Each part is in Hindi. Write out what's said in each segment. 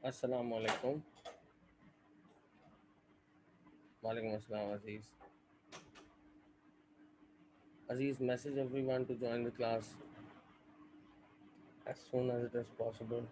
अस्सलाम वालेकुम। वालेकुम अस्सलाम अजीज। Aziz, message everyone to join the class as soon as it is possible.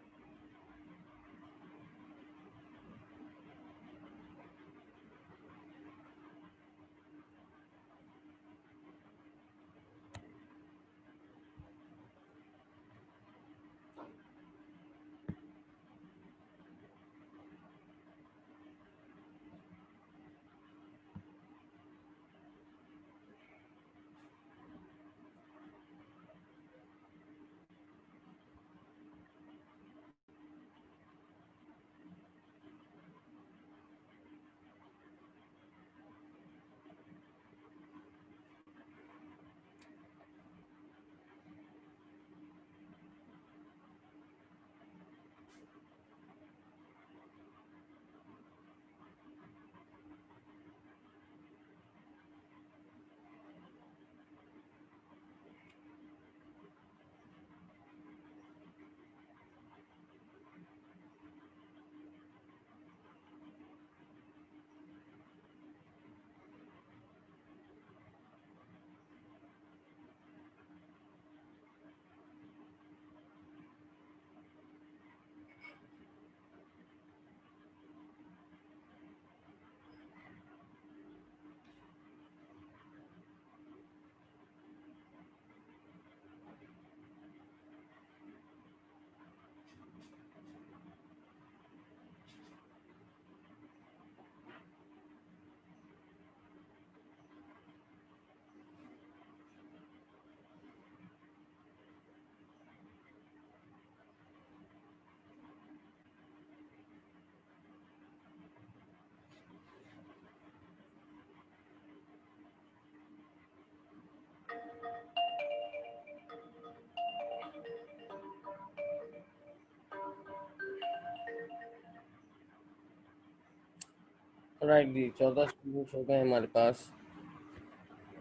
Right जी, 14 स्टूडेंट्स हो गए हमारे पास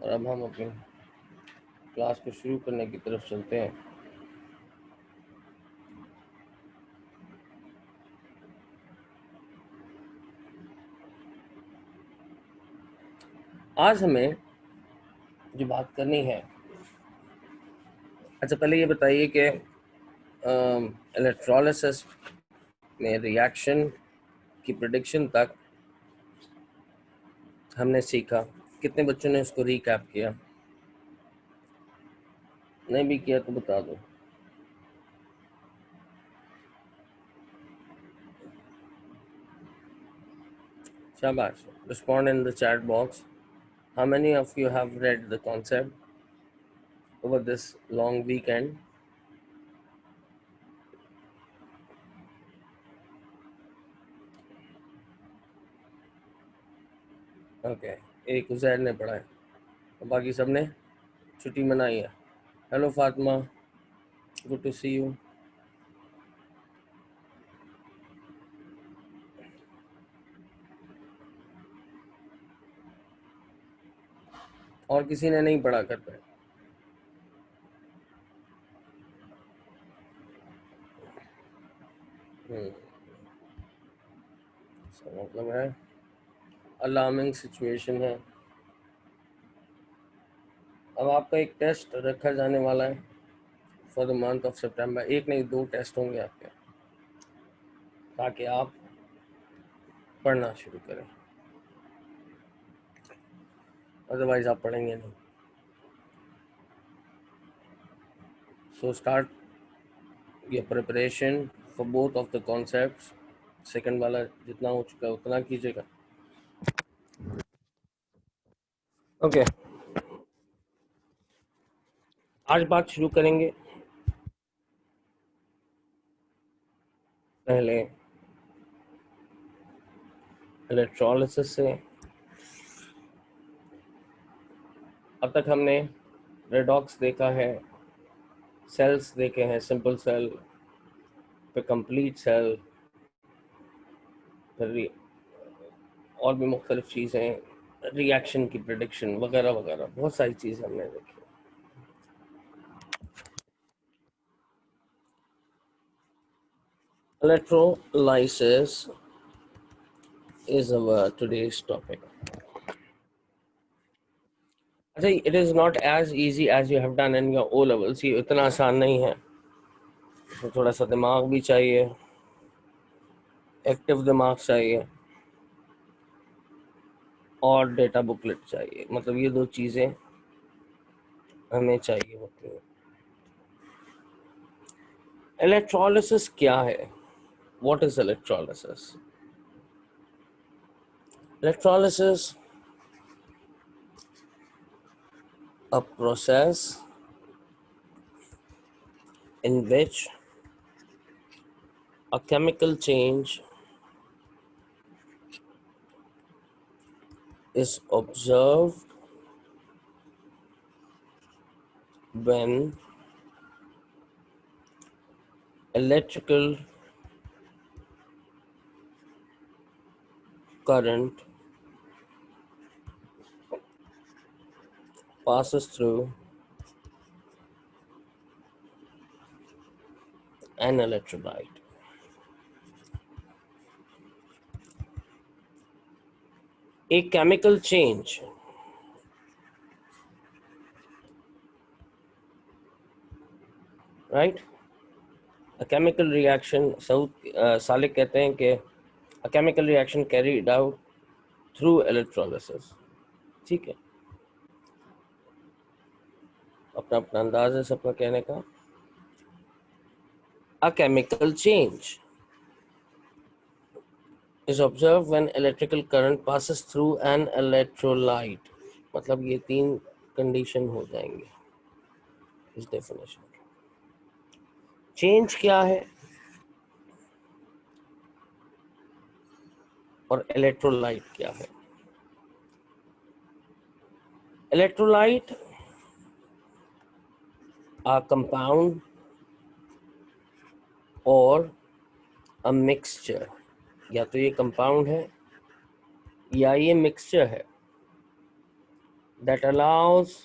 और अब हम अपनी क्लास को शुरू करने की तरफ चलते हैं। आज हमें जो बात करनी है, अच्छा पहले ये बताइए कि इलेक्ट्रोलिसिस में रिएक्शन की प्रेडिक्शन तक हमने सीखा। कितने बच्चों ने उसको रिकैप किया? नहीं भी किया तो बता दो। शाबाश, respond in the chat box. How many of you have read the concept over this long weekend? Okay, एक उजैर ने पढ़ा है, बाकी सब ने छुट्टी मनाई है। Hello Fatima, good to see you. और किसी ने नहीं पढ़ा कर पाए? मतलब है अलार्मिंग सिचुएशन है। अब आपका एक टेस्ट रखा जाने वाला है फॉर द मंथ ऑफ सितंबर। एक नहीं, 2 टेस्ट होंगे आपके, ताकि आप पढ़ना शुरू करें, अदरवाइज आप पढ़ेंगे नहीं। So start your preparation for both of the concepts. Second वाला जितना हो चुका है उतना कीजिएगा। ओके, आज बात शुरू करेंगे पहले इलेक्ट्रोलिसिस से। अब तक हमने रेडॉक्स देखा है, सेल्स देखे हैं, सिंपल सेल, फिर कंप्लीट सेल, फिर और भी मुख्तलिफ चीज़ें, रिएक्शन की प्रेडिक्शन वगैरह वगैरह, बहुत सारी चीज़ें हमने देखी। Electrolysis is our today's topic. अच्छा, it is not as easy as you have done in your O levels. ये इतना आसान नहीं है, इसमें थोड़ा सा दिमाग भी चाहिए, एक्टिव दिमाग चाहिए और डेटा बुकलेट चाहिए. मतलब ये दो चीज़ें हमें चाहिए होती हैं. इलेक्ट्रोलिसिस क्या है? What is electrolysis? Electrolysis, a process in which a chemical change is observed when electrical current passes through an electrolyte. A chemical change right? A chemical reaction, Salik कहते हैं कि a chemical reaction carried out through electrolysis. ठीक है, अपना अपना अंदाज है सबका कहने का. A chemical change is observed when electrical current passes through an electrolyte. मतलब ये तीन कंडीशन हो जाएंगे इस डेफिनेशन. चेंज क्या है और इलेक्ट्रोलाइट क्या है? Electrolyte a compound or a mixture. या तो ये कंपाउंड है या ये मिक्सचर है that allows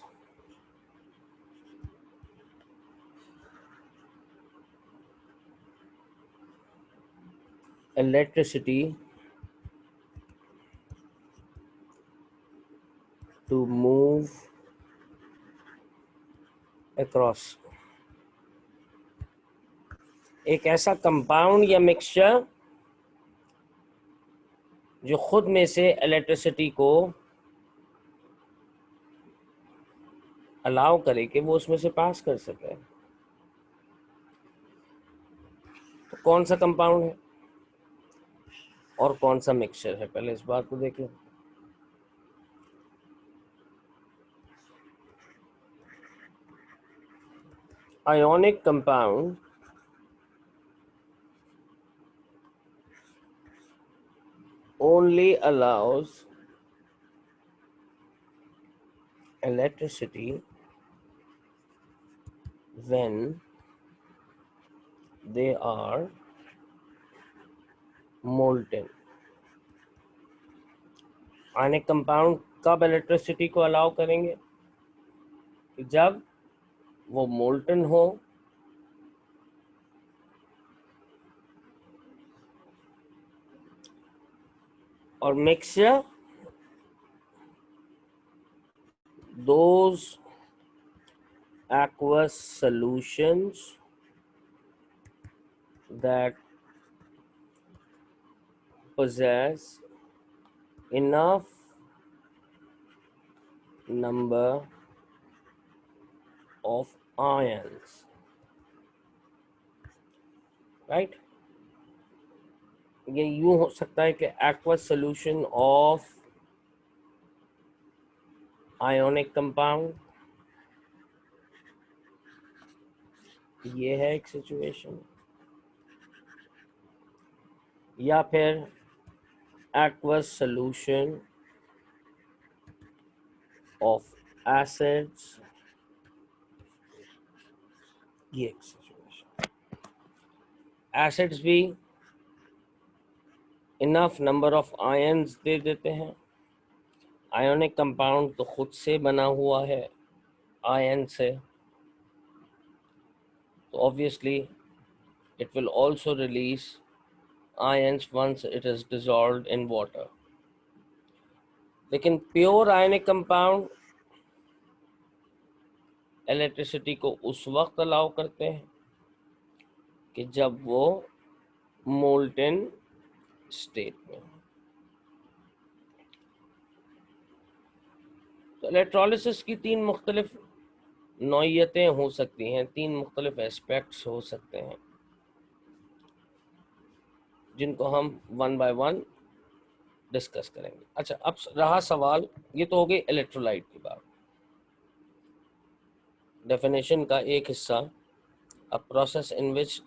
electricity to move across. एक ऐसा कंपाउंड या मिक्सचर जो खुद में से इलेक्ट्रिसिटी को अलाउ करे कि वो उसमें से पास कर सके. तो कौन सा कंपाउंड है और कौन सा मिक्सचर है, पहले इस बात को देख लो. Ionic compound only allows electricity when they are molten. Ionic compound कब इलेक्ट्रिसिटी को अलाउ करेंगे? जब वो मोल्टन हो और mixture those aqueous solutions that possess enough number of ions, right? ये यूं हो सकता है कि aqueous solution of ionic compound, ये है एक सिचुएशन. या फिर aqueous solution of acids, ये एक सिचुएशन. एसिड्स भी इनफ नंबर ऑफ आयन्स दे देते हैं. आयोनिक कंपाउंड तो खुद से बना हुआ है आयन से, तो obviously it will also release ions once it is dissolved in water. लेकिन प्योर आयनिक कंपाउंड इलेक्ट्रिसिटी को उस वक्त अलाउ करते हैं कि जब वो मोल्टेन स्टेट में हो। तो इलेक्ट्रोलिसिस की तीन मुख्तलिफ नौइयतें हो सकती हैं, तीन मुख्तलिफ एस्पेक्ट्स हो सकते हैं, जिनको हम वन बाय वन डिस्कस करेंगे। अच्छा, अब रहा सवाल, ये तो हो गई इलेक्ट्रोलाइट की बात, डेफिनेशन का एक हिस्सा, a process in which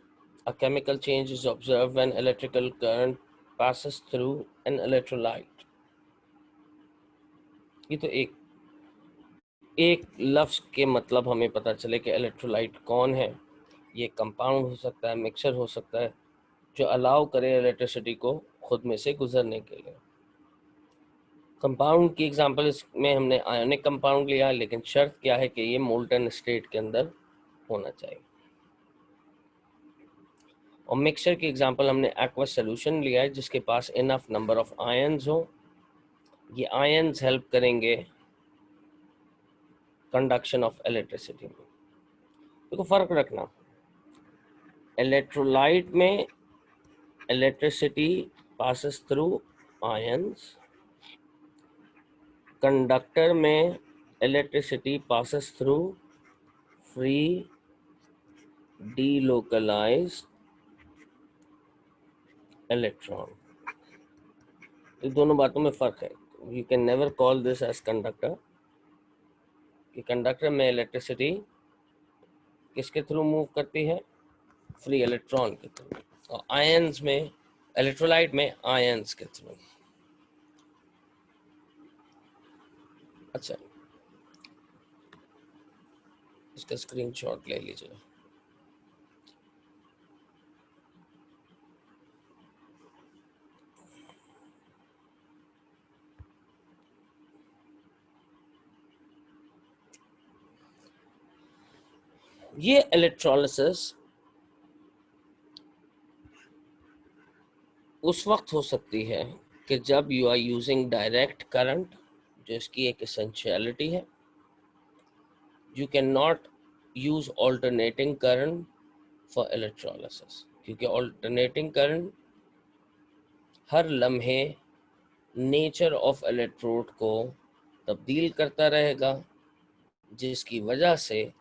a chemical change is observe when electrical current passes through an electrolyte. ये तो एक लफ्ज़ के मतलब हमें पता चले कि इलेक्ट्रोलाइट कौन है। ये कंपाउंड हो सकता है, मिक्सचर हो सकता है, जो अलाउ करे इलेक्ट्रिसिटी को खुद में से गुजरने के लिए। कंपाउंड की एग्जांपल इसमें हमने आयोनिक कंपाउंड लिया, लेकिन शर्त क्या है कि ये मोल्टन स्टेट के अंदर होना चाहिए। और मिक्सचर की एग्जांपल हमने एक्वस सोल्यूशन लिया है जिसके पास इनफ नंबर ऑफ आयंस हो। ये आयंस हेल्प करेंगे कंडक्शन ऑफ इलेक्ट्रिसिटी में। देखो फर्क रखना, इलेक्ट्रोलाइट में electricity passes through ions, conductor में electricity passes through free delocalized electron. तो दोनों बातों में फर्क है। You can never call this as conductor, कि कंडक्टर में इलेक्ट्रिसिटी किसके थ्रू मूव करती है, फ्री इलेक्ट्रॉन के थ्रू, और आयंस में, इलेक्ट्रोलाइट में आयंस के थ्रू। अच्छा, इसका स्क्रीनशॉट ले लीजिए। ये इलेक्ट्रोलिसिस उस वक्त हो सकती है कि जब you are using direct current, जो इसकी एक एसेंशियलिटी है। You can not use alternating current for electrolysis, क्योंकि ऑल्टरनेटिंग करंट हर लम्हे नेचर ऑफ इलेक्ट्रोड को तब्दील करता रहेगा, जिसकी वजह से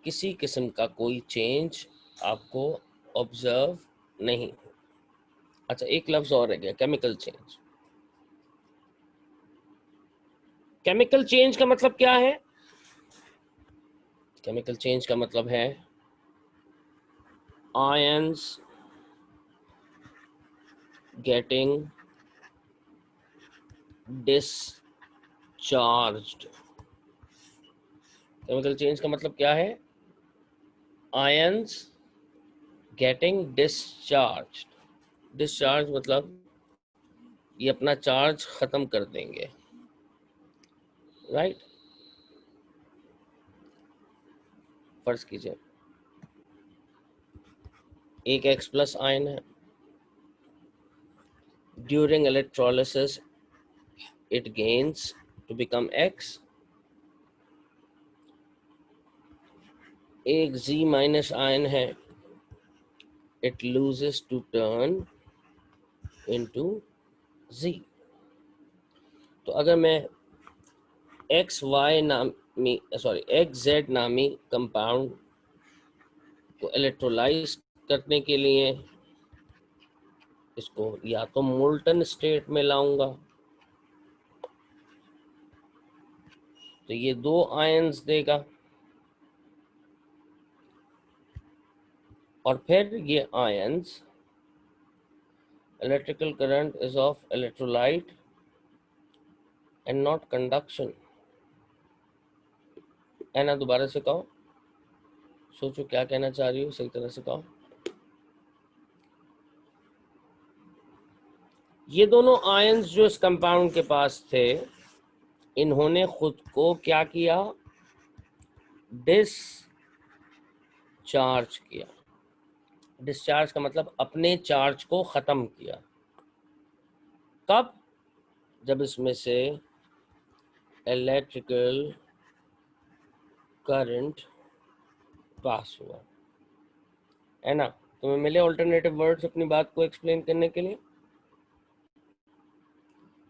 किसी किस्म का कोई चेंज आपको ऑब्जर्व नहीं हो। अच्छा, एक लफ्ज और रह गया, केमिकल चेंज। केमिकल चेंज का मतलब क्या है? केमिकल चेंज का मतलब है ions getting discharged. Chemical change का मतलब क्या है? Ions getting discharged. डिस्चार्ज मतलब ये अपना चार्ज खत्म कर देंगे, राइट? फर्ज कीजिए एक X+ आयन है, during electrolysis it gains to become X। एक Z- आयन है, it loses to turn into Z। तो अगर मैं XZ नामी कंपाउंड को इलेक्ट्रोलाइज करने के लिए इसको या तो मोल्टन स्टेट में लाऊंगा, तो ये 2 आयंस देगा, और फिर ये ions, electrical current is of electrolyte and not conduction. है ना? दोबारा से कहो, सोचो क्या कहना चाह रही हो, सही तरह से कहो। ये दोनों आयंस जो इस कंपाउंड के पास थे, इन्होंने खुद को क्या किया? डिस्चार्ज किया। डिस्चार्ज का मतलब अपने चार्ज को ख़त्म किया। कब? जब इसमें से इलेक्ट्रिकल करंट पास हुआ, है ना। तुम्हें मिले ऑल्टरनेटिव वर्ड्स अपनी बात को एक्सप्लेन करने के लिए?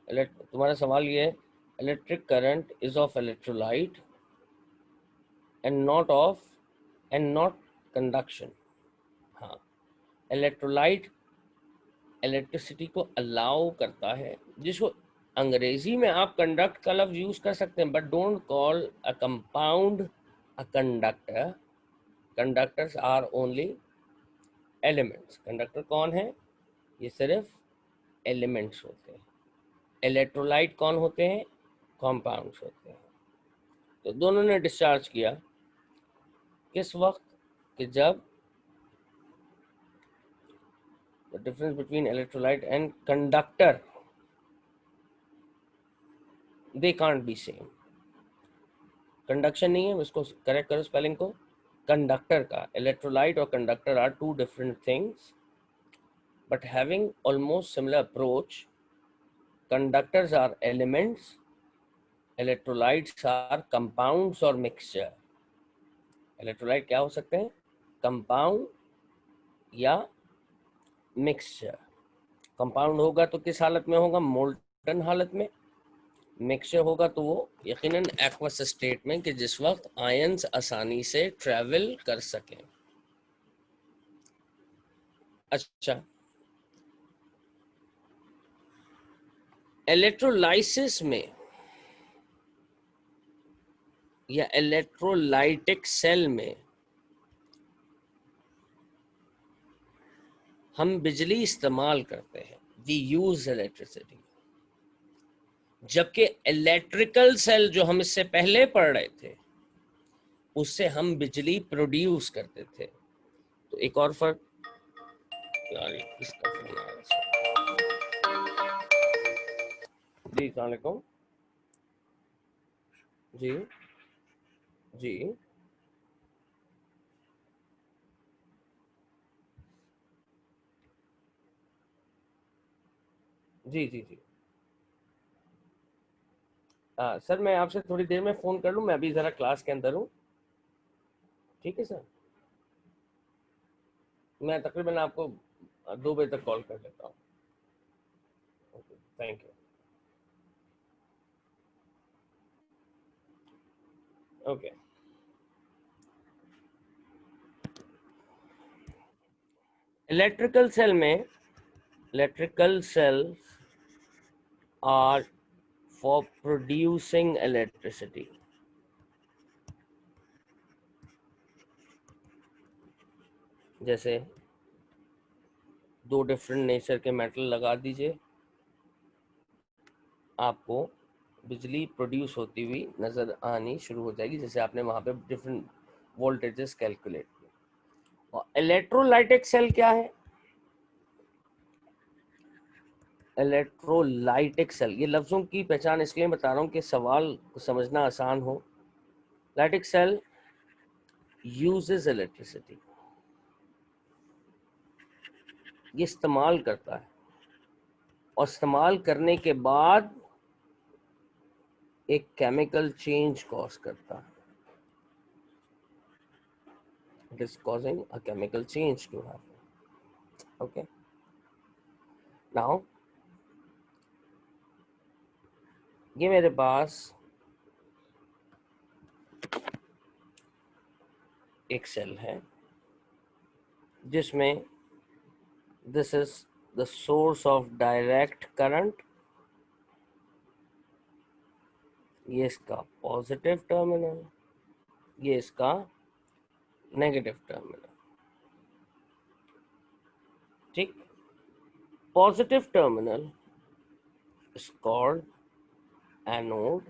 तुम्हारा सवाल ये है, electric current is of electrolyte and not conduction. हाँ, इलेक्ट्रोलाइट इलेक्ट्रिसिटी को अलाउ करता है, जिसको अंग्रेजी में आप कंडक्ट का लफ्ज यूज कर सकते हैं, but don't call a compound a conductor. Conductors are only elements. Conductor कौन है? ये सिर्फ एलिमेंट्स होते हैं। इलेक्ट्रोलाइट कौन होते हैं? कंपाउंड्स होते हैं। तो दोनों ने डिस्चार्ज किया किस वक्त? कि जब the difference between electrolyte and conductor, they can't be same. Conduction नहीं है, इसको करेक्ट करो स्पेलिंग को। कंडक्टर का, इलेक्ट्रोलाइट और conductor are two different things but having almost similar approach. Conductors are elements, electrolytes are compounds और मिक्सचर। इलेक्ट्रोलाइट क्या हो सकते हैं? कंपाउंड या मिक्सचर। कंपाउंड होगा तो किस हालत में होगा? मोल्टन हालत में। मिक्सचर होगा तो वो यकीनन एक्वस स्टेट में, कि जिस वक्त आयंस आसानी से ट्रेवल कर सकें। अच्छा, इलेक्ट्रोलाइसिस में या इलेक्ट्रोलाइटिक सेल में हम बिजली इस्तेमाल करते हैं, वी यूज इलेक्ट्रिसिटी। जबकि इलेक्ट्रिकल सेल जो हम इससे पहले पढ़ रहे थे, उससे हम बिजली प्रोड्यूस करते थे। तो एक और फर्क, यार ये किसका फोन आ रहा है? जी अस्सलाम वालेकुम। जी जी जी जी जी। सर मैं आपसे थोड़ी देर में फ़ोन कर लूँ, मैं अभी ज़रा क्लास के अंदर हूँ। ठीक है सर, मैं तकरीबन आपको 2 बजे तक कॉल कर लेता हूँ। Okay, thank you. Okay, electrical cell में, electrical cells are for producing electricity. जैसे दो डिफरेंट नेचर के मेटल लगा दीजिए, आपको बिजली प्रोड्यूस होती हुई नज़र आनी शुरू हो जाएगी, जैसे आपने वहाँ पे डिफरेंट वोल्टेजेस कैलकुलेट किए। और इलेक्ट्रोलाइटिक सेल क्या है? इलेक्ट्रोलाइटिक सेल, ये लफ्ज़ों की पहचान इसलिए बता रहा हूँ कि सवाल को समझना आसान हो। लाइटिक सेल यूजेस इलेक्ट्रिसिटी, ये इस्तेमाल करता है, और इस्तेमाल करने के बाद एक केमिकल चेंज कॉज करता है। It is causing a chemical change to happen. Okay, now ये मेरे पास एक सेल है जिसमें this is the source of direct current, ये इसका पॉजिटिव टर्मिनल, ये इसका नेगेटिव टर्मिनल। ठीक, positive terminal is called anode,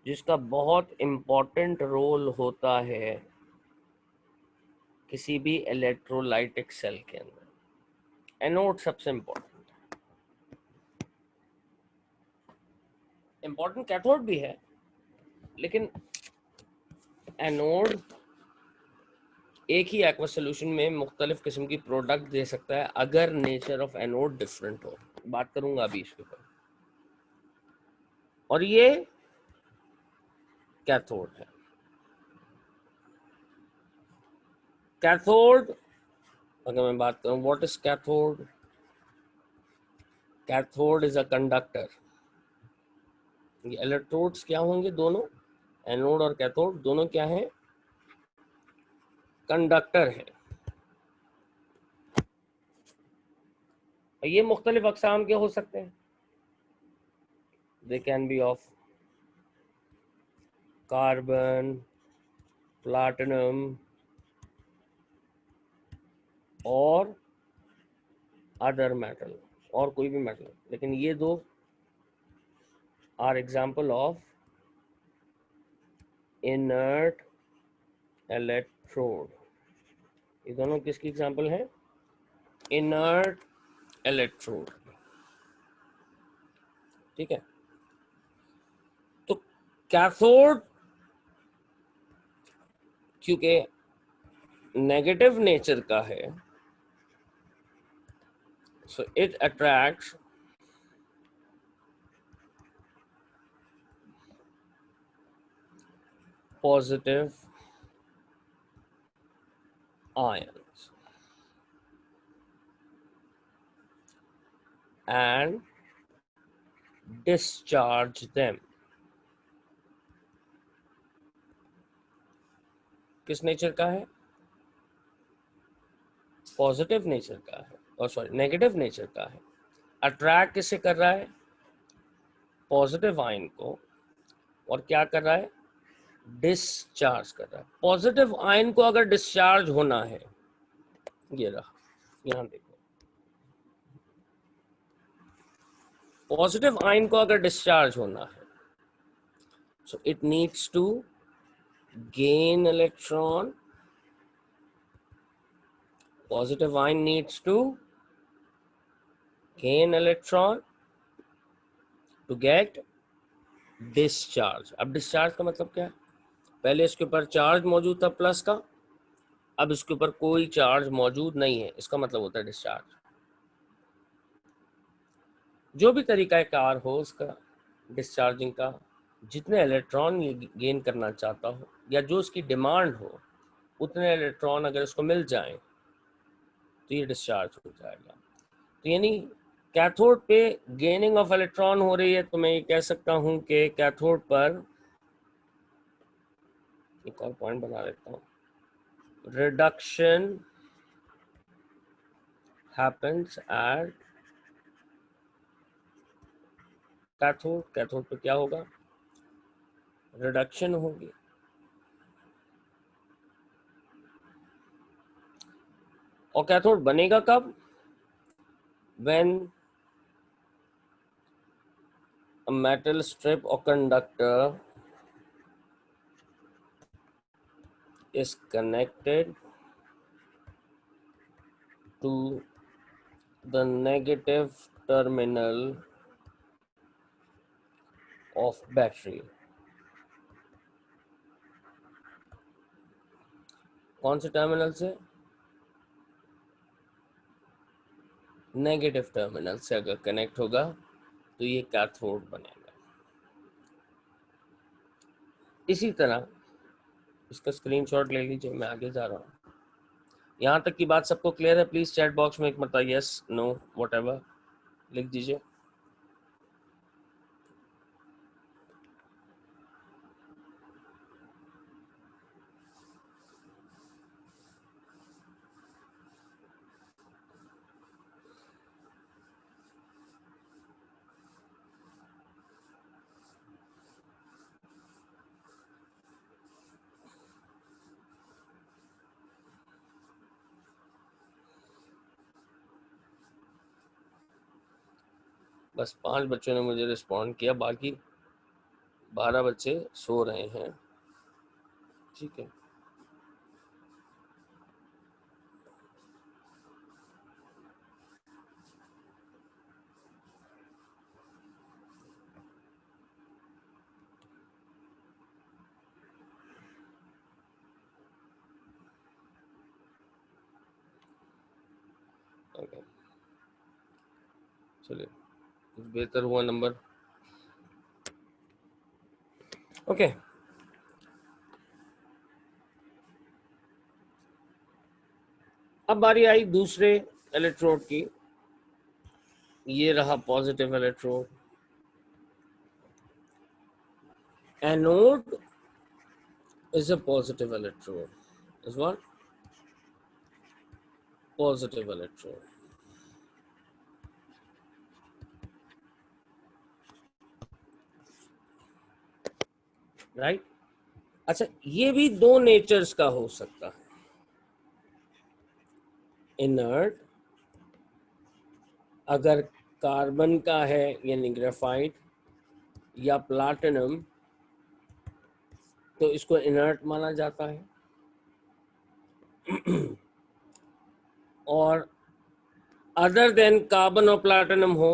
जिसका बहुत इम्पोर्टेंट रोल होता है किसी भी इलेक्ट्रोलाइटिक सेल के अंदर। एनोड सबसे इम्पोर्टेंट कैथोड भी है, लेकिन एनोड एक ही एक्वा सोल्यूशन में मुख्तलिफ किस्म की प्रोडक्ट दे सकता है अगर नेचर ऑफ एनोड डिफरेंट हो। बात करूंगा अभी इसके ऊपर। और ये कैथोड है। कैथोड अगर मैं बात करूं, what is cathode? Cathode is a conductor. ये इलेक्ट्रोड्स क्या होंगे? दोनों, एनोड और कैथोड दोनों क्या हैं? कंडक्टर है। ये मुख्तलिफ अक़साम के हो सकते हैं। They can be of carbon, platinum और अदर मेटल, और कोई भी मेटल, लेकिन ये दो are example of inert electrode. ये दोनों किसकी एग्जाम्पल है? Inert electrode. ठीक है। तो कैथोड क्योंकि नेगेटिव नेचर का है, so it attracts positive ions and discharge them। किस नेचर का है? पॉजिटिव नेचर का है, और सॉरी नेगेटिव नेचर का है। अट्रैक्ट किसे कर रहा है? पॉजिटिव आयन को। और क्या कर रहा है? डिस्चार्ज कर रहा है। पॉजिटिव आयन को अगर डिस्चार्ज होना है, ये रहा, यहां देखो, पॉजिटिव आयन को अगर डिस्चार्ज होना है, so it needs to gain electron. Positive ion needs to gain electron to get discharge। अब डिस्चार्ज का मतलब क्या है? पहले इसके ऊपर चार्ज मौजूद था प्लस का, अब इसके ऊपर कोई चार्ज मौजूद नहीं है, इसका मतलब होता है डिस्चार्ज। जो भी तरीका कार हो उसका डिस्चार्जिंग का, जितने इलेक्ट्रॉन ये गेन करना चाहता हो या जो उसकी डिमांड हो, उतने इलेक्ट्रॉन अगर इसको मिल जाए तो ये डिस्चार्ज हो जाएगा। तो यानी कैथोड पे गेनिंग ऑफ इलेक्ट्रॉन हो रही है, तो मैं ये कह सकता हूं कि कैथोड पर, एक और पॉइंट बना लेता हूं, reduction happens at cathode. Cathode पे क्या होगा? रिडक्शन होगी। और कैथोड बनेगा कब? व्हेन अ मेटल स्ट्रिप और conductor is connected to the negative terminal of battery। कौन से टर्मिनल से? नेगेटिव टर्मिनल से अगर कनेक्ट होगा तो ये कैथोड बनेगा। इसी तरह इसका स्क्रीनशॉट ले लीजिए, मैं आगे जा रहा हूँ। यहाँ तक की बात सबको क्लियर है? प्लीज चैट बॉक्स में एक मरतबा यस नो व्हाटएवर लिख दीजिए। बस 5 बच्चों ने मुझे रिस्पॉन्ड किया, बाकी 12 बच्चे सो रहे हैं। ठीक है, ओके, चलिए कुछ बेहतर हुआ नंबर। ओके, अब बारी आई दूसरे इलेक्ट्रोड की। ये रहा positive electrode. Anode is a positive electrode. Is what? Positive electrode. Right? अच्छा, ये भी दो नेचर्स का हो सकता है। इनर्ट अगर कार्बन का है यानी ग्रेफाइट या प्लैटिनम, तो इसको इनर्ट माना जाता है। और अदर देन कार्बन और प्लैटिनम हो,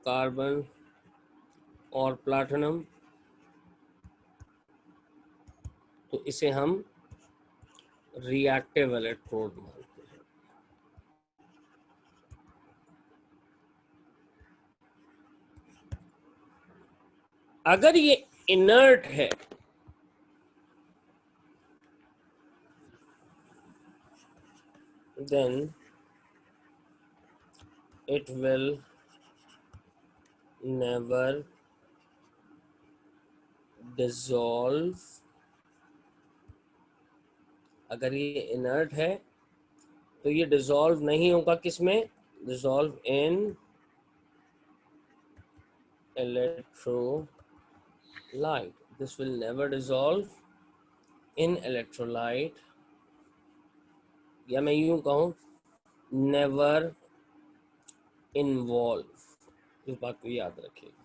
कार्बन और प्लैटिनम, तो इसे हम रिएक्टिव इलेक्ट्रोड मानते हैं। अगर ये इनर्ट है then it will never dissolve। अगर ये इनर्ट है तो ये डिसॉल्व नहीं होगा किसमें? Dissolve in electrolyte. This will never dissolve in electrolyte, या मैं यूं कहूं नेवर इन्वॉल्व। इस बात को याद रखिएगा।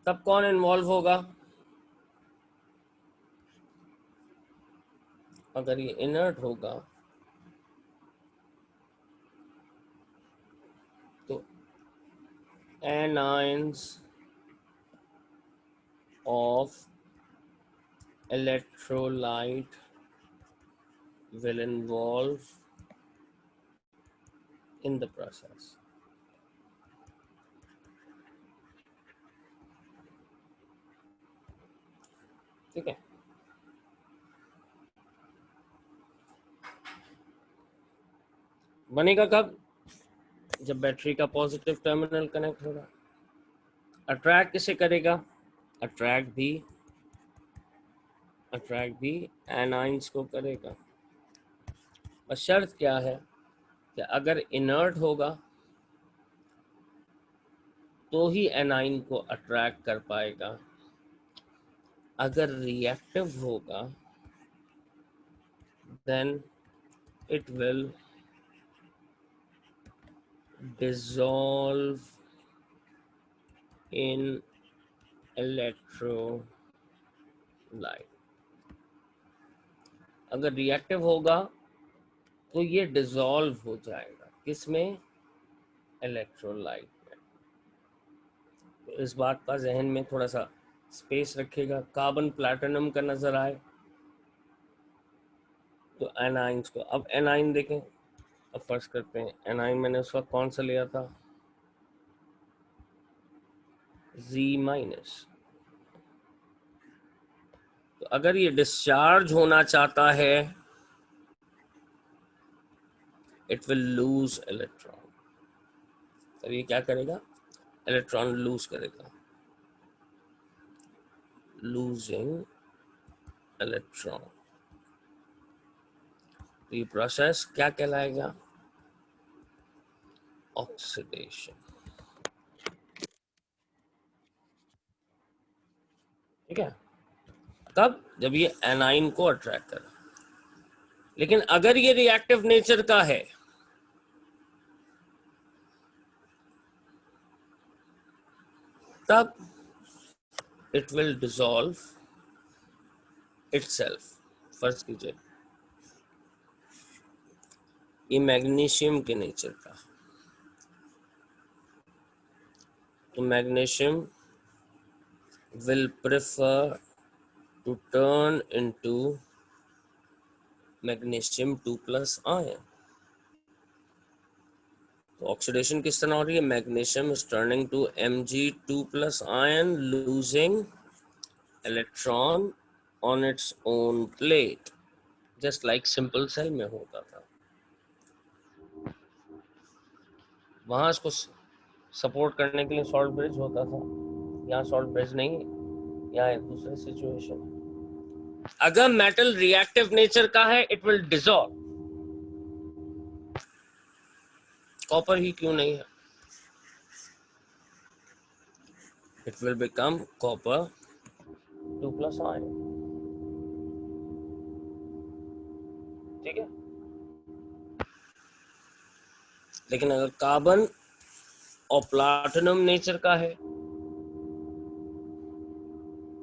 तब कौन इन्वॉल्व होगा? अगर ये इनर्ट होगा तो anions of electrolyte will involve in the process। ठीक है, बनेगा कब? जब बैटरी का पॉजिटिव टर्मिनल कनेक्ट होगा। अट्रैक्ट किसे करेगा? अट्रैक्ट भी एनाइंस को करेगा। बस शर्त क्या है कि अगर इनर्ट होगा तो ही एनाइन को अट्रैक्ट कर पाएगा। अगर रिएक्टिव होगा then it will dissolve in electrolyte। अगर रिएक्टिव होगा तो ये डिसॉल्व हो जाएगा किसमें? इलेक्ट्रोलाइट में। तो इस बात का जहन में थोड़ा सा स्पेस रखिएगा। कार्बन प्लैटिनम का नजर आए तो एनाइंस को, अब एनाइन देखें। अब फर्स्ट करते हैं एनाइन, मैंने उस वक्त कौन सा लिया था? Z-। तो अगर ये डिस्चार्ज होना चाहता है इट विल लूज इलेक्ट्रॉन। तो ये क्या करेगा? इलेक्ट्रॉन लूज करेगा। Losing electron. तो ये प्रोसेस क्या कहलाएगा? ऑक्सीडेशन। ठीक है, कब? जब ये एनाइन को अट्रैक्ट करे। लेकिन अगर ये रिएक्टिव नेचर का है तब इट विल डिसॉल्व इटसेल्फ। फर्ज कीजिए ये मैग्नीशियम के नेचर का, तो magnesium will prefer to turn into magnesium 2 plus ion. तो ऑक्सीडेशन किस तरह हो रही है? Magnesium is turning to Mg2 plus ion, losing electron on its own plate, just like simple cell में होता था. वहां इसको सपोर्ट करने के लिए सॉल्ट ब्रिज होता था, यहाँ सॉल्ट ब्रिज नहीं है, यहाँ एक दूसरी सिचुएशन है. अगर मेटल रिएक्टिव नेचर का है, इट विल डिसॉल्व. कॉपर ही क्यों नहीं है? It will become copper 2 plus ion. ठीक है. लेकिन अगर कार्बन और प्लाटिनम नेचर का है,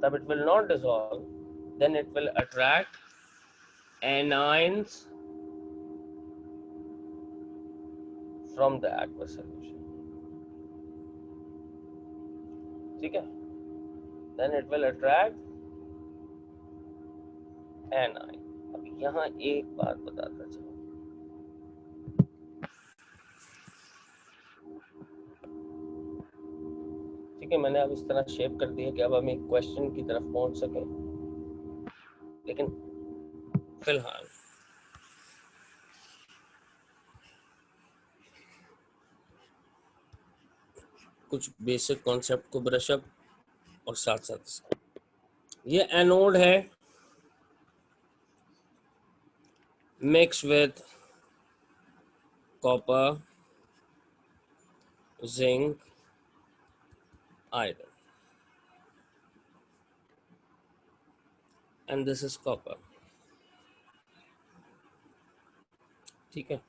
तब it will not dissolve, then it will attract anions from the aqueous solution. ठीक है. Then it will attract anion. अब यहाँ एक बात बताता चलो, ठीक है. मैंने अब इस तरह शेप कर दिया कि अब हम एक क्वेश्चन की तरफ पहुंच सके. लेकिन फिलहाल कुछ बेसिक कॉन्सेप्ट को ब्रश अप और साथ साथ ये एनोड है, mix with copper, zinc, iron, and this is copper. ठीक है.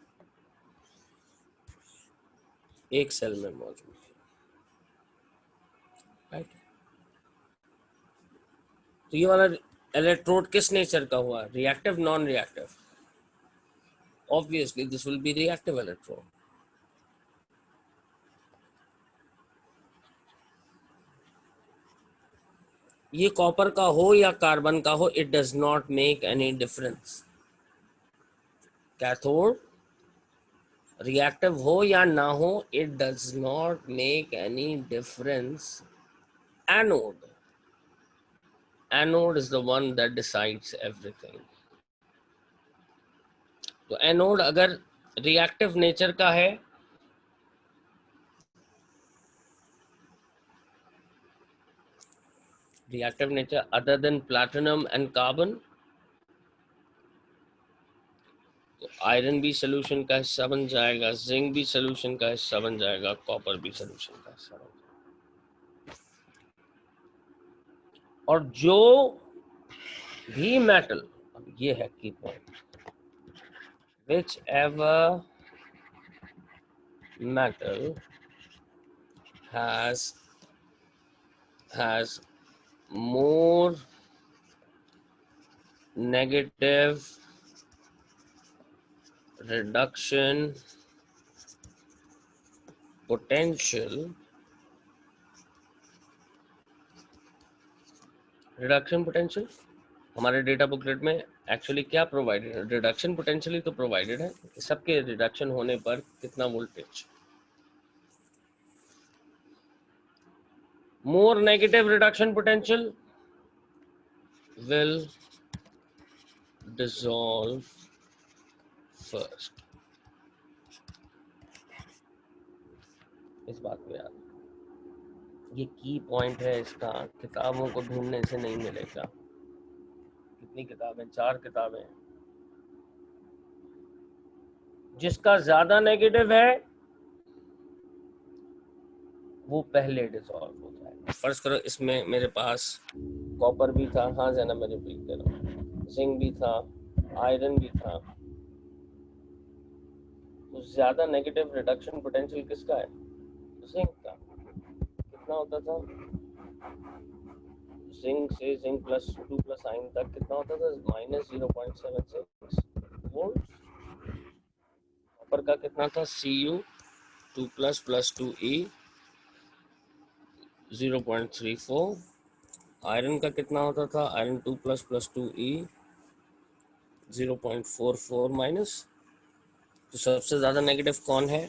एक सेल में मौजूद है. राइट. तो ये वाला इलेक्ट्रोड किस नेचर का हुआ? Reactive, non reactive? Obviously this will be reactive electrode. ये कॉपर का हो या कार्बन का हो, it does not make any difference. Cathode reactive हो या ना हो, it does not make any difference. Anode, anode is the one that decides everything. तो एनोड अगर रिएक्टिव नेचर का है, reactive nature other than platinum and carbon, तो आयरन भी सोल्यूशन का हिस्सा बन जाएगा, जिंक भी सोल्यूशन का हिस्सा बन जाएगा, कॉपर भी सोल्यूशन का हिस्सा बन जाएगा. और जो भी मेटल, अब ये है की point, which ever metal has more negative reduction potential. Reduction potential हमारे डेटा बुकलेट में एक्चुअली क्या प्रोवाइडेड है? रिडक्शन पोटेंशियल ही तो प्रोवाइडेड है. सबके रिडक्शन होने पर कितना voltage? More negative reduction potential will dissolve first. इस बात को याद, ये की पॉइंट है इसका. किताबों को ढूंढने से नहीं मिलेगा. कितनी किताबें? 4 किताबें. जिसका ज्यादा नेगेटिव है वो पहले डिसॉल्व हो जाएगा. फर्ज करो इसमें मेरे पास कॉपर भी था, हाँ जैना मैं रिपीट कर रहा हूँ, जिंक भी था, आयरन भी था. तो ज्यादा नेगेटिव रिडक्शन पोटेंशियल किसका है? जिंक का. कितना होता था? जिंक से जिंक प्लस 2 प्लस आयन तक कितना होता था? -0.76 वोल्ट. कॉपर का कितना था? Cu 2 plus 2E 0.34. आयरन का कितना होता था, iron 2 plus plus 2E 0.44 minus. तो सबसे ज़्यादा नेगेटिव कौन है?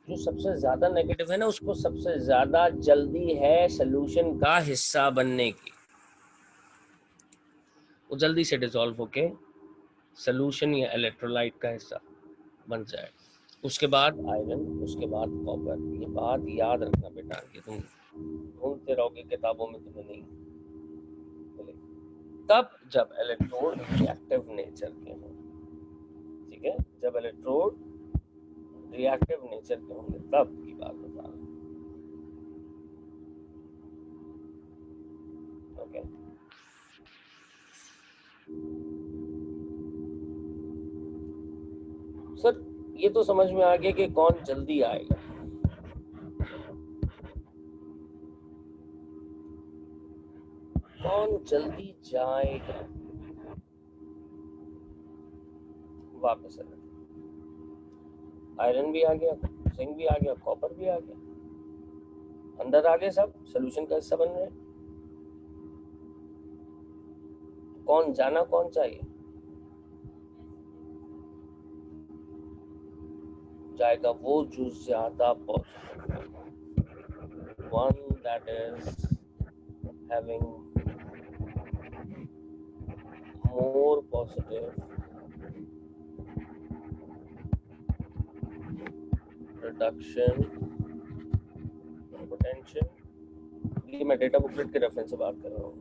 जो सबसे ज़्यादा नेगेटिव है ना, उसको सबसे ज़्यादा जल्दी है सोल्यूशन का हिस्सा बनने की। वो जल्दी से डिसॉल्व होके सोल्यूशन या इलेक्ट्रोलाइट का हिस्सा बन जाए। उसके बाद आयरन, उसके बाद कॉपर। ये बात याद रखना बेटा, कि तुम ढूंढते रहोगे किताबों में, तुम्हें नहीं मिलेगी। तब जब इलेक्ट्रोड रिएक्टिव नेचर के हों, ठीक है, जब इलेक्ट्रोड रिएक्टिव नेचर के होंगे तब की बात बता रहा हूं। ओके, सर ये तो समझ में आ गया कि कौन जल्दी आएगा। कौन जल्दी जाएगा वापस? आयरन भी आ गया, जिंक भी आ गया, कॉपर भी आ गया, अंदर आ गए, सब सोल्यूशन का हिस्सा बन रहे हैं। कौन जाना कौन चाहिए? जाएगा वो जो ज्यादा positive, one that is having more positive reduction potential. ये मैं डेटा बुकलेट के रेफरेंस से बात कर रहा हूँ।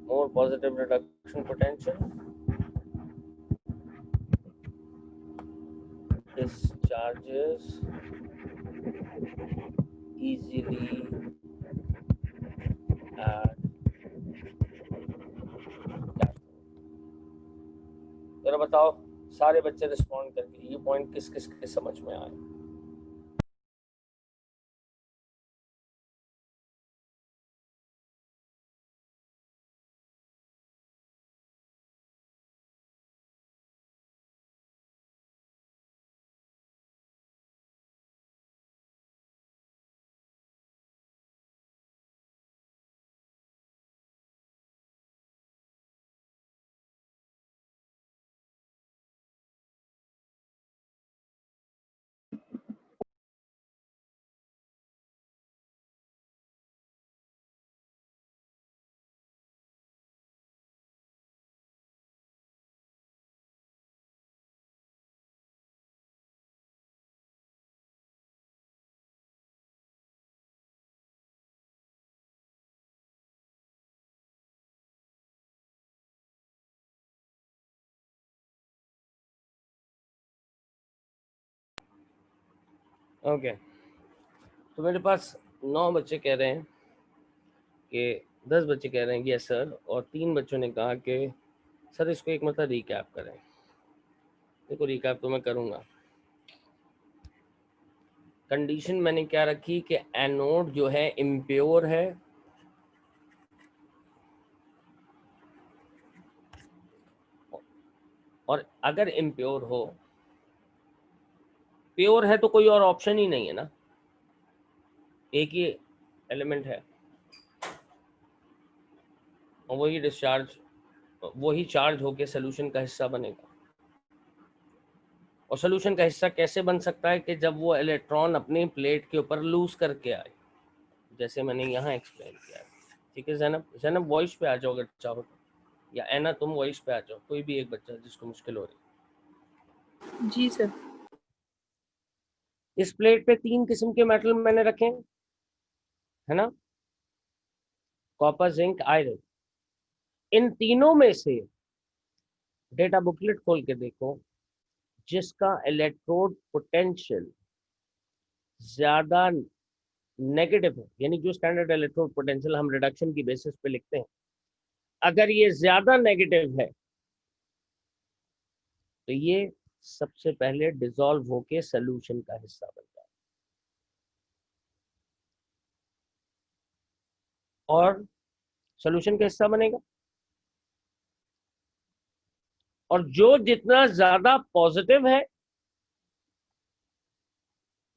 More positive reduction potential, discharges easily at cathode। जरा बताओ सारे बच्चे रिस्पॉन्ड करके, ये पॉइंट किस किस के समझ में आए? ओके, तो मेरे पास 9 बच्चे कह रहे हैं कि 10 बच्चे कह रहे हैं कि यस सर, और 3 बच्चों ने कहा कि सर इसको एक मतलब रिकैप करें। देखो रिकैप तो मैं करूँगा। कंडीशन मैंने क्या रखी कि एनोड जो है इम्प्योर है, और अगर इम्प्योर हो, प्योर है तो कोई और ऑप्शन ही नहीं है ना, एक ही एलिमेंट है, और वही डिस्चार्ज, वही चार्ज होके सोल्यूशन का हिस्सा बनेगा। और सोल्यूशन का हिस्सा कैसे बन सकता है? कि जब वो इलेक्ट्रॉन अपनी प्लेट के ऊपर लूज करके आए, जैसे मैंने यहाँ एक्सप्लेन किया है। ठीक है जैनब, जैनब वॉइस पे आ जाओ अगर चाहो तो, या एना तुम वॉइस पे आ जाओ, कोई भी एक बच्चा जिसको मुश्किल हो रही। जी सर। इस प्लेट पे 3 किस्म के मेटल मैंने रखे है ना, कॉपर, जिंक, आयरन। इन तीनों में से डेटा बुकलेट खोल के देखो, जिसका इलेक्ट्रोड पोटेंशियल ज्यादा नेगेटिव है, यानी जो स्टैंडर्ड इलेक्ट्रोड पोटेंशियल हम रिडक्शन की बेसिस पे लिखते हैं, अगर ये ज्यादा नेगेटिव है तो ये सबसे पहले डिसॉल्व होके सोल्यूशन का हिस्सा बन जाए, और सोल्यूशन का हिस्सा बनेगा। और जो जितना ज्यादा पॉजिटिव है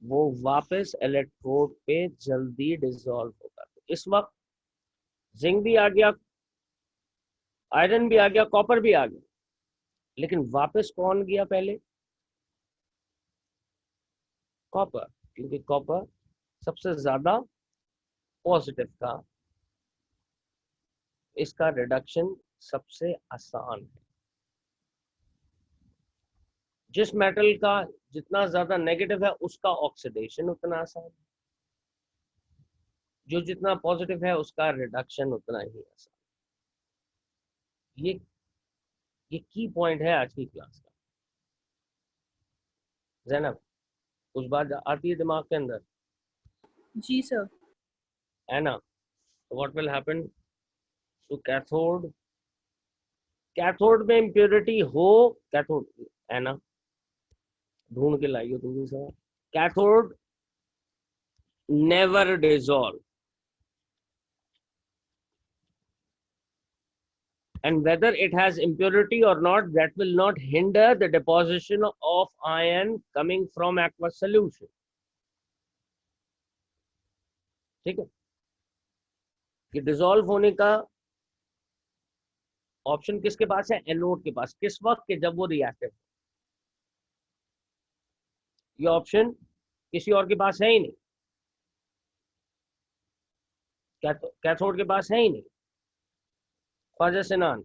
वो वापस इलेक्ट्रोड पे जल्दी डिसॉल्व होगा। तो इस वक्त जिंक भी आ गया, आयरन भी आ गया, कॉपर भी आ गया, लेकिन वापस कौन गया पहले? कॉपर, क्योंकि कॉपर सबसे ज्यादा पॉजिटिव था, इसका रिडक्शन सबसे आसान है। जिस मेटल का जितना ज्यादा नेगेटिव है उसका ऑक्सीडेशन उतना आसान है, जो जितना पॉजिटिव है उसका रिडक्शन उतना ही आसान। ये की पॉइंट है आज की क्लास का। जैनब, कुछ बात आती है दिमाग के अंदर? जी सर। है ना? What will happen to cathode? Cathode में इम्प्योरिटी हो, कैथोड, है ना, ढूंढ के लाइए तुम भी sir. Cathode never dissolve, and whether it has impurity or not, that will not hinder the deposition of ion coming from aqueous solution. ठीक है, कि डिसॉल्व होने का ऑप्शन किसके पास है? एनोड के पास। किस वक्त के? जब वो रिएक्टिव। ये ऑप्शन किसी और के पास है ही नहीं, कैथोड के पास है ही नहीं। Khwaja Sinan,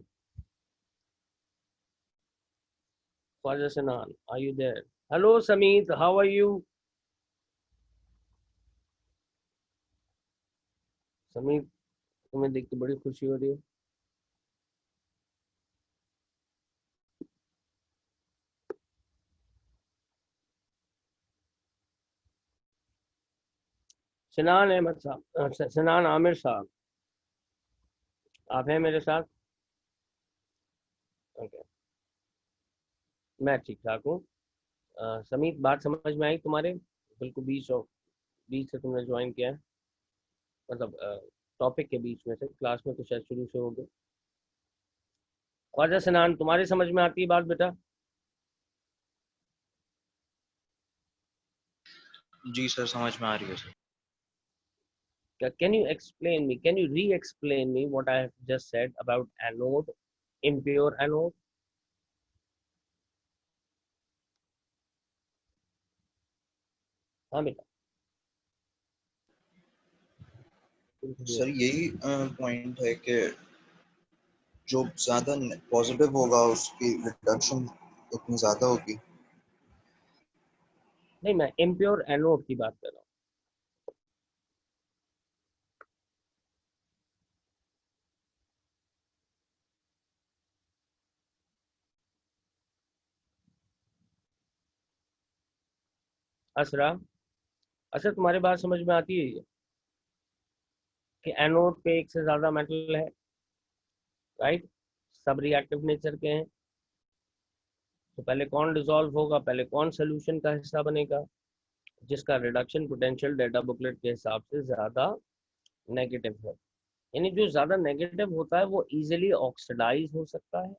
Khwaja Sinan, are you there? Hello Samit, how are you? Samit, तुम्हें देख के बड़ी खुशी हो रही है। सिनान अहमद साहब, सिनान आमिर साहब, आप हैं मेरे साथ? ओके, मैं ठीक ठाक हूँ। समीत, बात समझ में आई तुम्हारे? बिल्कुल बीच से तुमने ज्वाइन किया है, मतलब टॉपिक के बीच में से, क्लास में तो शायद शुरू से हो गए। ख्वाजा सिनान, तुम्हारी समझ में आती है बात बेटा? जी सर, समझ में आ रही है सर। क्या, can you explain me, can you re explain me what I have just said about anode, impure anode? हाँ बेटा। सर यही पॉइंट है कि जो ज्यादा पॉजिटिव होगा उसकी रिडक्शन उतनी ज्यादा होगी। नहीं, मैं इम्प्योर एनोड की बात कर रहा हूँ। असरा, अच्छा तुम्हारी बात समझ में आती है कि एनोड पे एक से ज्यादा मेटल है, राइट? सब रिएक्टिव नेचर के हैं, तो पहले कौन डिसॉल्व होगा, पहले कौन सोल्यूशन का हिस्सा बनेगा? जिसका रिडक्शन पोटेंशियल डेटा बुकलेट के हिसाब से ज्यादा नेगेटिव है। यानी जो ज्यादा नेगेटिव होता है वो इजीली ऑक्सीडाइज हो सकता है,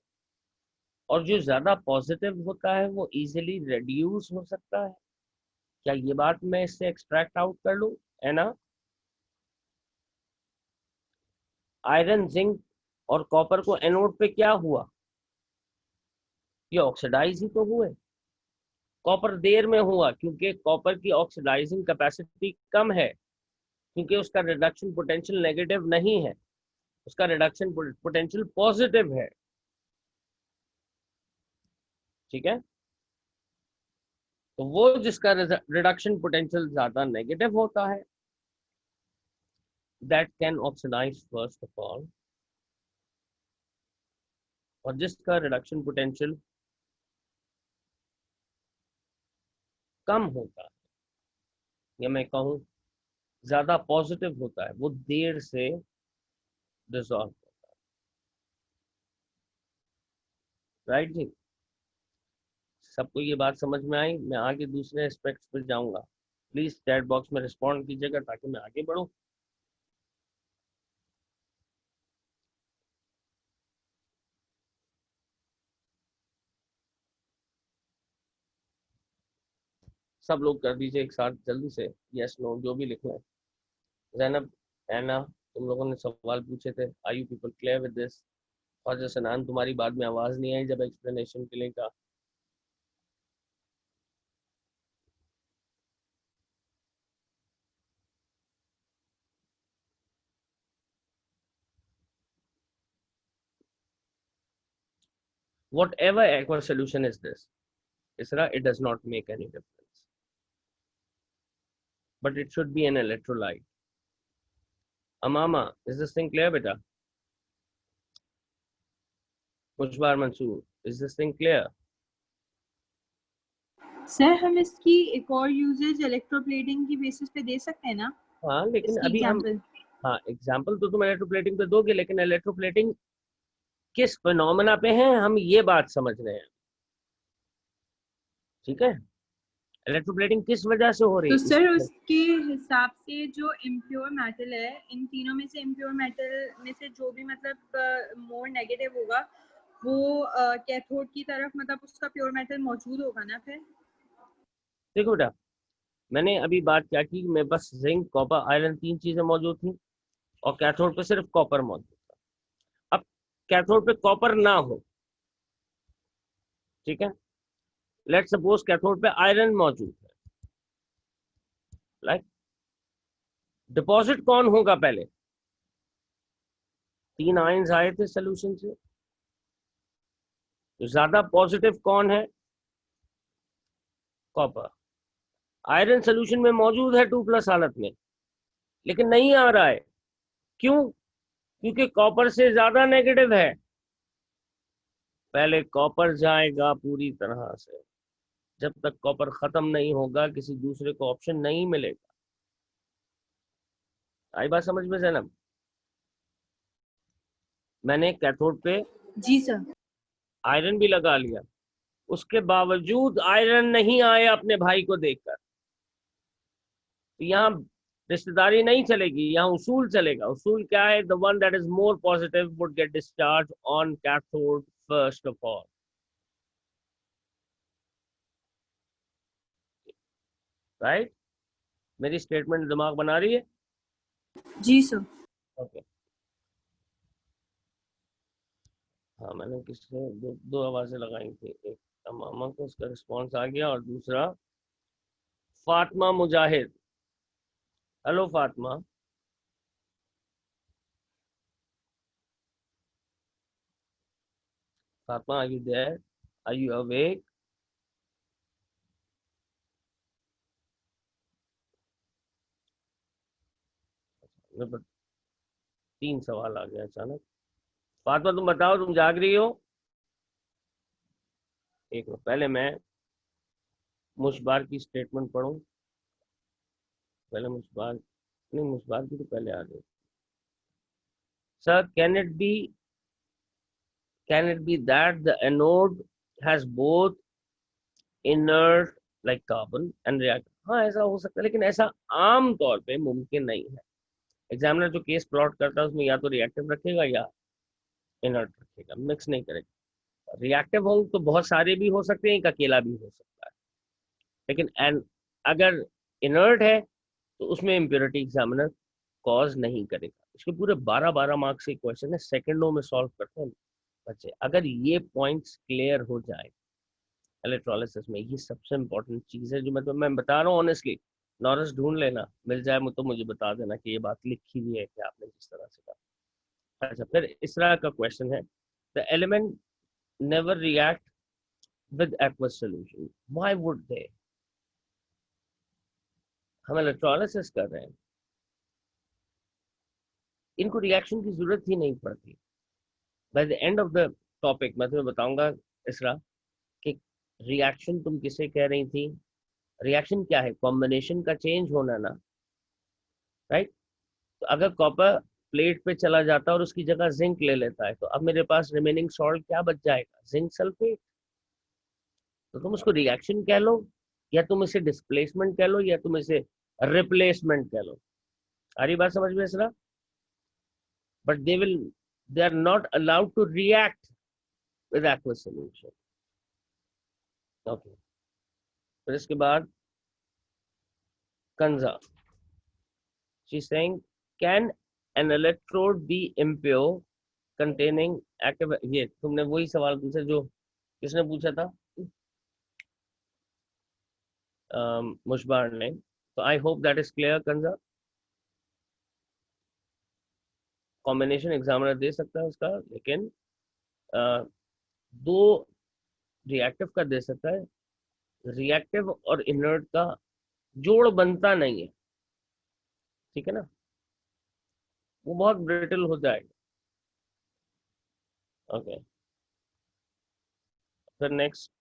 और जो ज्यादा पॉजिटिव होता है वो इजीली रिड्यूस हो सकता है। क्या ये बात मैं इससे एक्सट्रैक्ट आउट कर लूं? है ना? आयरन, जिंक और कॉपर को एनोड पे क्या हुआ? ये ऑक्सीडाइज ही तो हुए। कॉपर देर में हुआ क्योंकि कॉपर की ऑक्सीडाइजिंग कैपेसिटी कम है, क्योंकि उसका रिडक्शन पोटेंशियल नेगेटिव नहीं है, उसका रिडक्शन पोटेंशियल पॉजिटिव है। ठीक है, तो वो जिसका रिडक्शन पोटेंशियल ज्यादा नेगेटिव होता है, that can oxidise first of all, और जिसका रिडक्शन पोटेंशियल कम होता है, या मैं कहूँ ज्यादा पॉजिटिव होता है, वो देर से डिसॉल्व होता है। राइट जी? सबको ये बात समझ में आई? मैं आगे दूसरे एस्पेक्ट्स पर जाऊंगा, प्लीज चैट बॉक्स में रिस्पॉन्ड कीजिएगा ताकि मैं आगे बढ़ूं। सब लोग कर दीजिए एक साथ जल्दी से, यस नो जो भी लिखना है। जैनब, एना, तुम लोगों ने सवाल पूछे थे, are you people clear with this? Khwaja Sanan, तुम्हारी बाद में आवाज नहीं आई जब एक्सप्लेनेशन के लिए कहा। Whatever aqueous solution is this, Isra, it does not make any difference. But it should be an electrolyte. Amama, is this thing clear, beta? Mushbar Mansoor, is this thing clear? Sir हम इसकी एक और यूजेज इलेक्ट्रोप्लेटिंग की बेसिस पे दे सकते हैं ना? हाँ, लेकिन इसकी अभी हम एग्जांपल। हाँ एग्जाम्पल तो तुम इलेक्ट्रोप्लेटिंग पे दोगे, लेकिन इलेक्ट्रोप्लेटिंग किस फिनोमेना पे है हम ये बात समझ रहे हैं, ठीक है? इलेक्ट्रोप्लेटिंग किस वजह से हो रही तो है? सर उसके हिसाब से जो इम्प्योर मेटल है, इन तीनों में से इम्प्योर मेटल में से जो भी मतलब मोर नेगेटिव होगा वो कैथोड की तरफ मतलब उसका प्योर मेटल मौजूद होगा ना फिर? देखो बेटा, मैंने अभी बात क्या की, मेरे पास जिंक, कॉपर, आयरन 3 चीजें मौजूद थी और कैथोड पे सिर्फ कॉपर मौजूद था। अब कैथोड पे कॉपर ना हो, ठीक है, लेट्स सपोज कैथोड पे आयरन मौजूद है, लाइक डिपॉजिट कौन होगा पहले? 3 आयंस आए थे सोल्यूशन से, तो ज्यादा पॉजिटिव कौन है? कॉपर। आयरन सोल्यूशन में मौजूद है 2+ हालत में, लेकिन नहीं आ रहा है, क्यों? क्योंकि कॉपर से ज्यादा नेगेटिव है। पहले कॉपर जाएगा पूरी तरह से, जब तक कॉपर खत्म नहीं होगा किसी दूसरे को ऑप्शन नहीं मिलेगा। आई बात समझ में जैनब? मैंने कैथोड पे जी सर। आयरन भी लगा लिया, उसके बावजूद आयरन नहीं आए अपने भाई को देखकर, तो यहाँ रिश्तेदारी नहीं चलेगी, यहाँ उसूल चलेगा। उसूल क्या है? The one that is more positive would get discharge on cathode first of all, right? मेरी स्टेटमेंट दिमाग बना रही है? जी सर। ओके। हाँ, मैंने किससे दो आवाजें लगाई थी, एक मामा को, उसका रिस्पॉन्स आ गया, और दूसरा Fatima Mujahid. Hello Fatima. Fatima, are you there? Are you awake? मेरे पर 3 सवाल आ गए अचानक। फातिमा तुम बताओ, तुम जाग रही हो? एक मिनट, पहले मैं मुशबार की स्टेटमेंट पढ़ूं। पहले मुशबार, नहीं मुशबार की तो पहले आ गई। Sir, can it be that the anode has both inert like carbon and reactive? हाँ, ऐसा हो सकता है, लेकिन ऐसा आम तौर पे मुमकिन नहीं है। एग्जामिनर जो केस प्लॉट करता है उसमें या तो रिएक्टिव रखेगा या इनर्ट रखेगा, मिक्स नहीं करेगा। रिएक्टिव हो तो बहुत सारे भी हो सकते हैं, एक अकेला भी हो सकता है, लेकिन अगर इनर्ट है तो उसमें इम्प्योरिटी एग्जामिनर कॉज नहीं करेगा। इसके पूरे 12 मार्क्स के क्वेश्चन है, सेकंडों में सॉल्व करते हैं बच्चे। अगर ये पॉइंट्स क्लियर हो जाए इलेक्ट्रोलिसिस में, ये सबसे इंपॉर्टेंट चीज है जो मैं बता रहा हूँ ऑनेस्टली। नॉलेज ढूंढ लेना, मिल जाए तो मुझे बता देना कि ये बात लिखी हुई है कि आपने जिस तरह से कहा। अच्छा, फिर इस तरह का क्वेश्चन है, the element never react with aqueous solution, why would they? हम इलेक्ट्रोलिसिस कर रहे हैं, इनको रिएक्शन की जरूरत ही नहीं पड़ती। By the end of the topic मैं तुम्हें बताऊंगा इसरा कि रिएक्शन तुम किसे कह रही थी। रिएक्शन क्या है? कॉम्बिनेशन का चेंज होना ना, राइट? तो अगर कॉपर प्लेट पे चला जाता है और उसकी जगह जिंक ले लेता है, तो अब मेरे पास रिमेनिंग सॉल्ट क्या बच जाएगा? Zinc sulphate. तो तुम उसको रिएक्शन कह लो, या तुम इसे डिस्प्लेसमेंट कह लो, या तुम इसे रिप्लेसमेंट कह लो। सारी बात समझ में Isra? But they are not allowed to react with aqueous solution. ओके, फिर इसके बाद Kanza, she saying, can an electrode be impure containing active, ये तुमने वही सवाल पूछा जो किसने पूछा था, मुशबार ने। तो I hope that is clear Kanza. Combination examiner दे सकता है उसका, लेकिन दो रिएक्टिव का दे सकता है, रिएक्टिव और इनर्ट का जोड़ बनता नहीं है, ठीक है ना, वो बहुत ब्रिटल हो जाएगा। ओके, फिर नेक्स्ट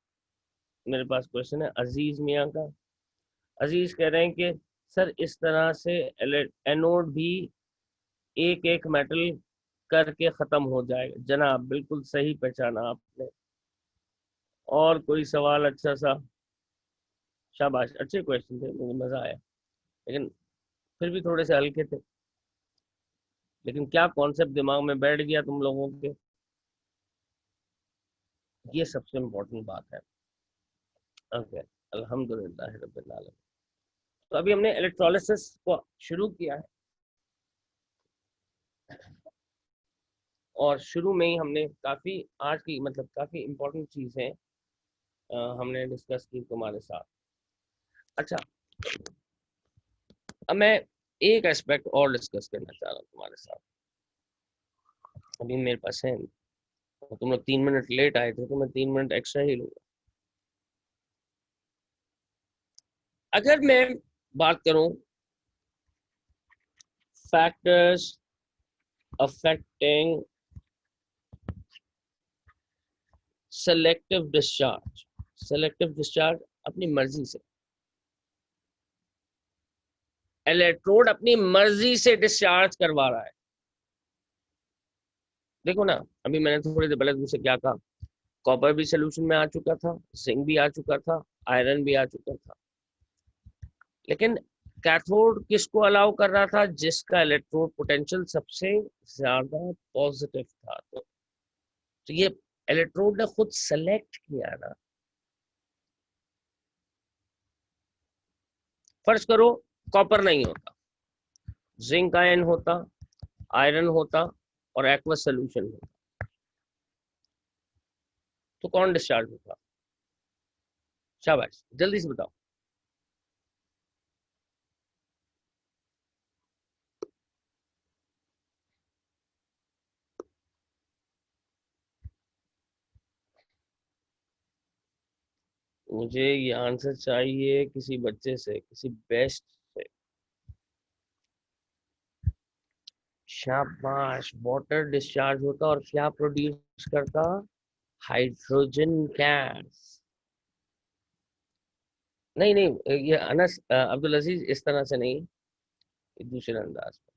मेरे पास क्वेश्चन है अजीज मियाँ का। अजीज कह रहे हैं कि सर इस तरह से एनोड भी एक एक मेटल करके खत्म हो जाएगा। जनाब बिल्कुल सही पहचाना आपने। और कोई सवाल अच्छा सा? शाबाश, अच्छे क्वेश्चन थे, मुझे मजा आया, लेकिन फिर भी थोड़े से हल्के थे। लेकिन क्या कॉन्सेप्ट दिमाग में बैठ गया तुम लोगों के, ये सबसे इम्पोर्टेंट बात है। ओके, अल्हम्दुलिल्लाह रब्बिल आलमीन। तो अभी हमने इलेक्ट्रोलिसिस को शुरू किया है, और शुरू में ही हमने काफ़ी आज की मतलब काफ़ी इम्पोर्टेंट चीज़ें हमने डिस्कस की तुम्हारे साथ। अच्छा, अब मैं एक एस्पेक्ट और डिस्कस करना चाह रहा हूँ तुम्हारे साथ। अभी मेरे पास है, तुम लोग 3 मिनट लेट आए थे तो मैं 3 मिनट एक्स्ट्रा ही लूँगा। अगर मैं बात करूं फैक्टर्स अफेक्टिंग सेलेक्टिव डिस्चार्ज अपनी मर्जी से, इलेक्ट्रोड अपनी मर्जी से डिस्चार्ज करवा रहा है। देखो ना, अभी मैंने थोड़ी देर पहले तुमसे क्या कहा, कॉपर भी सोल्यूशन में आ चुका था, जिंक भी आ चुका था, आयरन भी आ चुका था, लेकिन कैथोड किसको अलाउ कर रहा था? जिसका इलेक्ट्रोड पोटेंशियल सबसे ज्यादा पॉजिटिव था। तो ये इलेक्ट्रोड ने खुद सेलेक्ट किया ना। फर्ज करो कॉपर नहीं होता, जिंक आयन होता, आयरन होता और एक्वस सोल्यूशन होता, तो कौन डिस्चार्ज होता? शाबाश, जल्दी से बताओ। मुझे ये आंसर चाहिए किसी बच्चे से, किसी बेस्ट से। शाबाश, वाटर डिस्चार्ज होता और क्या प्रोड्यूस करता? Hydrogen gas. नहीं नहीं, ये अनस अब्दुल अजीज इस तरह से नहीं, दूसरे अंदाज में।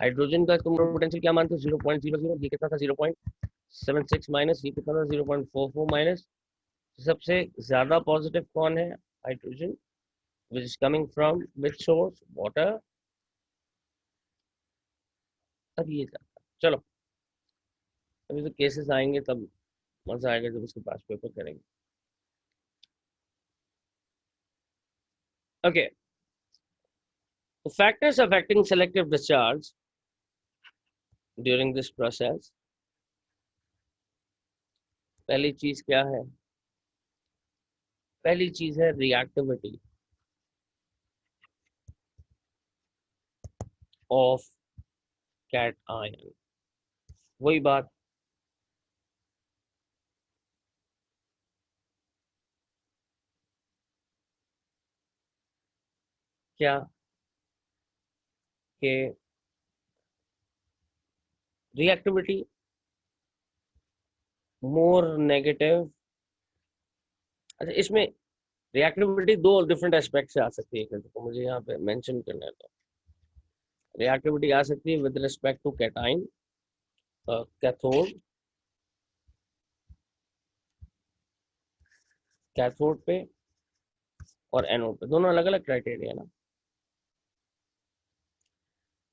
हाइड्रोजन का तुम पोटेंशियल क्या मानते हो? 0.00, ये कितना था? 0.76 माइनस, ये कितना था? 0.44 माइनस। सबसे ज्यादा पॉजिटिव कौन है? Hydrogen, which is coming from which source? water। अब ये जाता, चलो अभी तो केसेस आएंगे तब मजा आएगा जब उसके पास पेपर करेंगे। Okay, factors affecting selective discharge during this process। पहली चीज क्या है? पहली चीज है रिएक्टिविटी ऑफ कैट आयन। वही बात, क्या कि रिएक्टिविटी मोर नेगेटिव। अच्छा, इसमें रिएक्टिविटी दो डिफरेंट एस्पेक्ट से आ सकती है, तो मुझे यहाँ पे मेंशन करना है। तो रिएक्टिविटी आ सकती है with respect to cation, cathode, cathode पे और एनोड पे, दोनों अलग अलग क्राइटेरिया ना।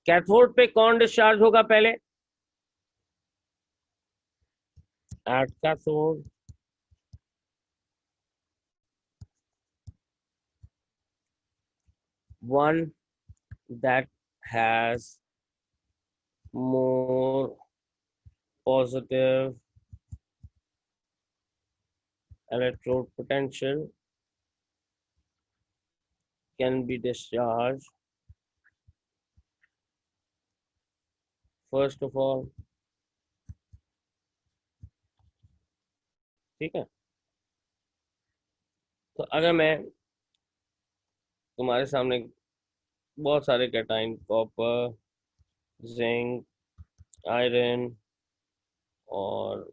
कैथोड पे कौन डिस्चार्ज होगा पहले? At cathode one that has more positive electrode potential can be discharged first of all. ठीक है, तो अगर मैं तुम्हारे सामने बहुत सारे कैटाइन, कॉपर, जिंक, आयरन और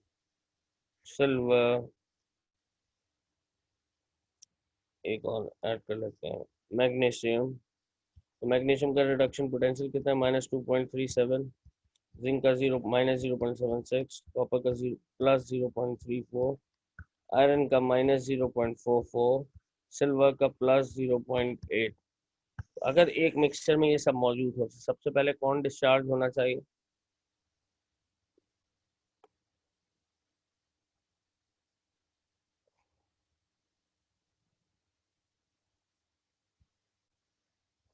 सिल्वर, एक और ऐड कर लेते हैं मैग्नीशियम, तो मैग्नीशियम का रिडक्शन पोटेंशियल कितना है, -2.37, जिंक का -0.76, कॉपर का +0.34, आयरन का -0.44, सिल्वर का +0.8। अगर एक मिक्सचर में ये सब मौजूद हो तो सबसे पहले कौन डिस्चार्ज होना चाहिए?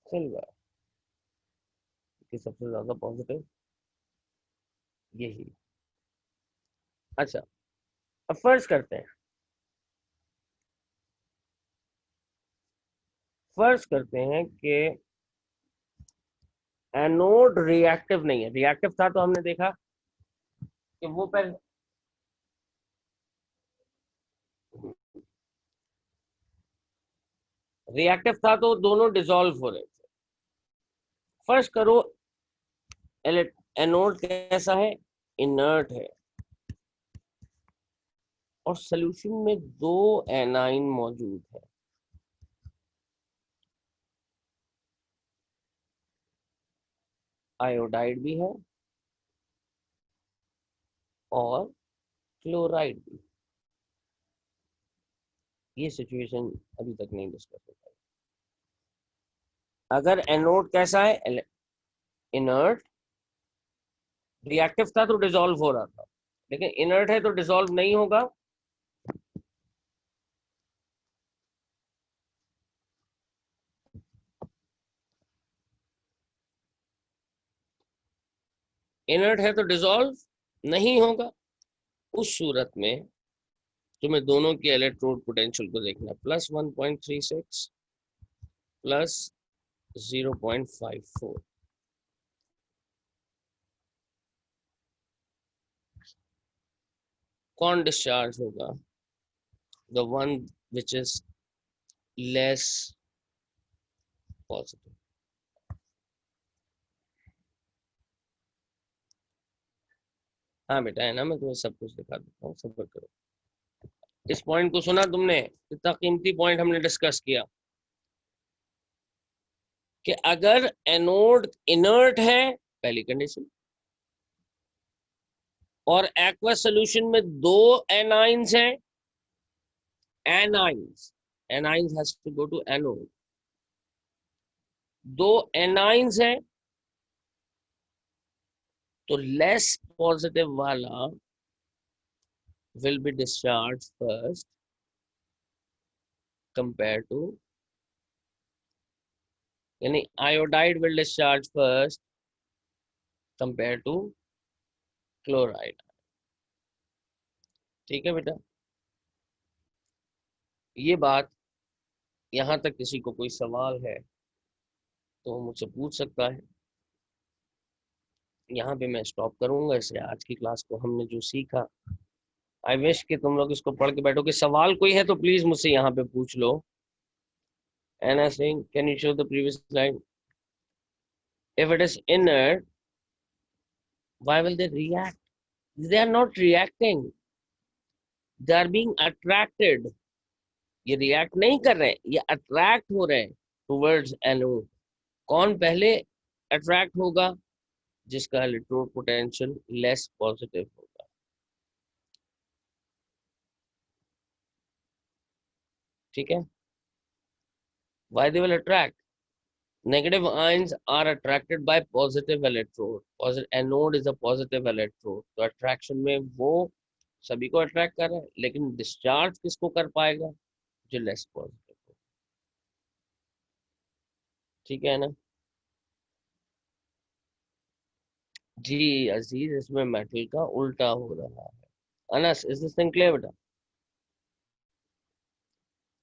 सिल्वर, कि सबसे ज्यादा पॉजिटिव यही। अच्छा, अब फर्ज करते हैं, कि एनोड रिएक्टिव नहीं है। रिएक्टिव था तो हमने देखा कि वो पहले रिएक्टिव था तो दोनों डिसॉल्व हो रहे थे। फर्स्ट करो एनोड कैसा है, इनर्ट है और सॉल्यूशन में 2 एनाइन मौजूद है। आयोडाइड भी है और क्लोराइड भी। ये सिचुएशन अभी तक नहीं डिस्कस हो पाई। अगर एनोड कैसा है, इनर्ट, रिएक्टिव था तो डिसॉल्व हो रहा था, लेकिन इनर्ट है तो डिसॉल्व नहीं होगा। इनर्ट है तो डिसॉल्व नहीं होगा। उस सूरत में तुम्हें दोनों की इलेक्ट्रोड पोटेंशियल को देखना, +1.36 +0.54। कौन डिस्चार्ज होगा? The one which is less positive. हाँ बेटा, है ना, मैं तुम्हें सब कुछ दिखा देता हूँ, सब्र करो। इस पॉइंट को सुना तुमने? कितना कीमती पॉइंट हमने डिस्कस किया कि अगर एनोड इनर्ट है, पहली कंडीशन, और एक्वस सॉल्यूशन में 2 एनाइंस हैं, anions has to go to anode, 2 anions हैं, तो लेस पॉजिटिव वाला will be discharged first compared to, यानी iodide will discharge first compared to chloride। ठीक है बेटा, ये बात यहाँ तक किसी को कोई सवाल है तो मुझसे पूछ सकता है। यहाँ पे मैं स्टॉप करूंगा इसे। आज की क्लास को हमने जो सीखा, आई विश कि तुम लोग इसको पढ़ के बैठो। कि सवाल कोई है तो प्लीज मुझसे यहाँ पे पूछ लो। Anna Singh, can you show the previous slide? If it is inert, why will they react? They are not reacting, they are being attracted। ये रिएक्ट नहीं कर रहे हैं, ये अट्रैक्ट हो रहे हैं टुवर्ड्स एनोड। कौन पहले अट्रैक्ट होगा? जिसका इलेक्ट्रोड पोटेंशियल लेस पॉजिटिव होगा। ठीक है, why they will attract? Negative ions are attracted by positive electrode। Positive anode is a positive electrode, तो अट्रैक्शन में वो सभी को अट्रैक्ट कर रहा है, लेकिन डिस्चार्ज किसको कर पाएगा? जो लेस पॉजिटिव हो। ठीक है ना? जी अजीज, इसमें मेटल का उल्टा हो रहा है। Anas, is this thing clear बेटा?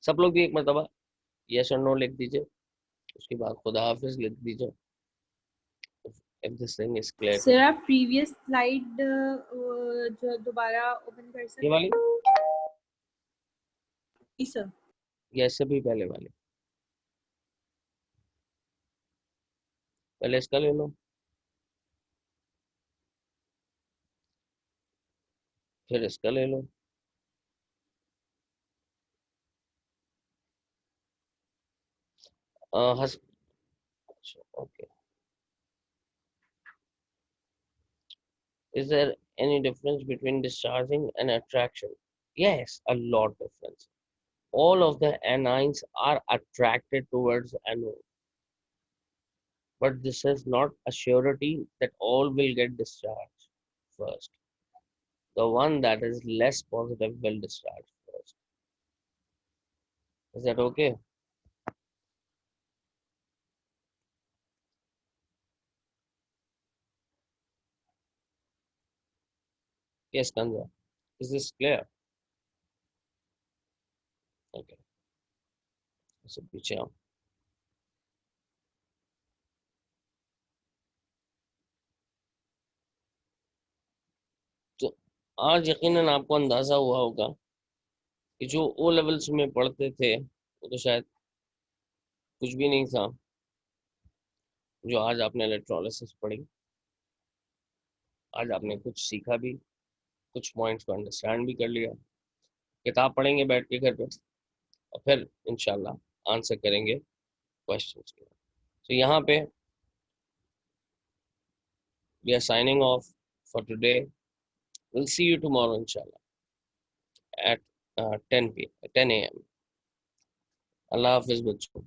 सब लोग भी एक मरतबा यस और नो लिख दीजिए, उसके बाद खुदा हाफिज लिख दीजिए। If this thing is clear to sir आप प्रीवियस स्लाइड जो दोबारा ओपन कर ये सकते वाली हैं सर? या इससे भी पहले वाली? पहले इसका ले लो, फिर इसका ले लो। हस अच्छा, okay. Is there any difference between discharging and attraction? Yes, a lot difference. All of the anions are attracted towards anode, but this is not a surety that all will get discharged first. The one that is less positive will discharge first. Is that okay? Yes, Kanza. Is this clear? Okay. So पीछे आओ। तो आज यकीनन आपको अंदाजा हुआ होगा कि जो ओ लेवल्स में पढ़ते थे वो तो शायद कुछ भी नहीं था। जो आज आपने इलेक्ट्रोलिसिस पढ़ी, आज आपने कुछ सीखा भी, कुछ पॉइंट्स को अंडरस्टैंड भी कर लिया। किताब पढ़ेंगे बैठ के घर पे और फिर इंशाल्लाह आंसर करेंगे क्वेश्चंस के। तो यहाँ पे we are signing off for today. Will see you tomorrow इंशाल्लाह एट 10 a.m. अल्लाह हाफिज बच्चों।